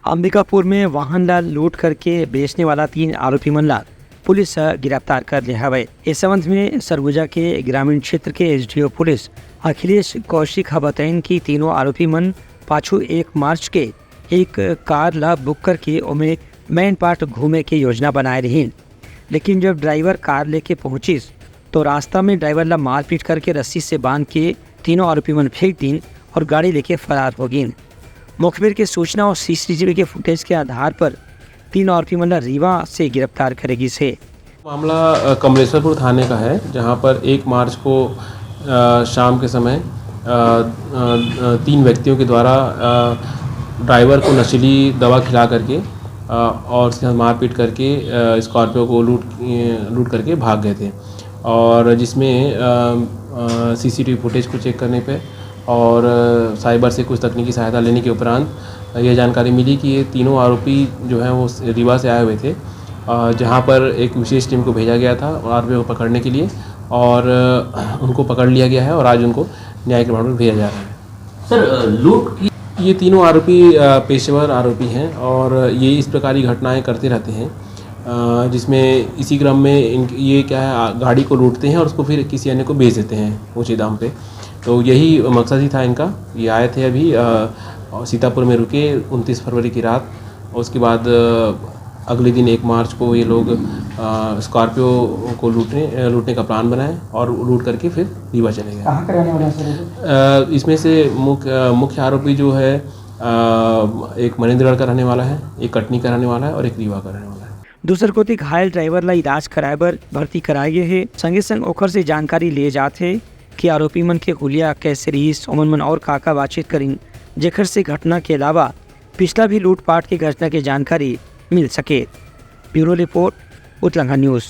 अंबिकापुर में वाहन ला लूट करके बेचने वाला 3 आरोपी मन ला पुलिस गिरफ्तार कर लिया है। इस संबंध में सरगुजा के ग्रामीण क्षेत्र के एसडीओ पुलिस अखिलेश कौशिक बताइन कि तीनों आरोपी मन पाछू 1 मार्च के एक कार ला बुक करके उमें मैन पार्ट घूमे के योजना बनाए रही, लेकिन जब ड्राइवर कार लेके पहुंचिस तो रास्ता में ड्राइवर ला मारपीट करके रस्सी से बांध के तीनों आरोपी मन फेंक दीन और गाड़ी लेके फरार हो गई। मुखबिर की सूचना और सीसीटीवी के फुटेज के आधार पर 3 आरोपी मन ला रीवा से गिरफ्तार करेगी से। मामला कमलेश्वरपुर थाने का है, जहां पर 1 मार्च को शाम के समय 3 व्यक्तियों के द्वारा ड्राइवर को नशीली दवा खिला करके और उसके साथ मारपीट करके स्कॉर्पियो को लूट करके भाग गए थे। और जिसमें सीसीटीवी फुटेज को चेक करने पे और साइबर से कुछ तकनीकी सहायता लेने के उपरांत यह जानकारी मिली कि ये तीनों आरोपी जो हैं वो रीवा से आए हुए थे, जहां पर एक विशेष टीम को भेजा गया था आरोपियों को पकड़ने के लिए, और उनको पकड़ लिया गया है और आज उनको न्यायिक रिमांड पर भेजा जा रहा है। सर, लूट की ये तीनों आरोपी पेशेवर आरोपी हैं और ये इस प्रकार की घटनाएं करते रहते हैं, जिसमें इसी क्रम में ये क्या है, गाड़ी को लूटते हैं और उसको फिर किसी अन्य को बेच देते हैं ऊँचे दाम पे। तो यही मकसद ही था इनका। ये आए थे अभी सीतापुर में रुके 29 फरवरी की रात, और उसके बाद अगले दिन 1 मार्च को ये लोग स्कॉर्पियो को लूटने का प्लान बनाए और लूट करके फिर रीवा चले गए। कहाँ का रहने वाला सर? इसमें से मुख्य आरोपी जो है एक मनेंद्रगढ़ का रहने वाला है, एक कटनी का रहने वाला है और एक रीवा का रहने वाला है। दूसर कोती घायल ड्राइवर ला इलाज कराए बर भर्ती कराए गए है। संगे संग ओखर से जानकारी ले जाते कि आरोपी मन के हुलिया कैसे रहीस, ओमन मन और काका बातचीत करीन, जेखर से घटना के अलावा पिछला भी लूटपाट की घटना की जानकारी मिल सके। ब्यूरो रिपोर्ट, उतलंघा न्यूज़।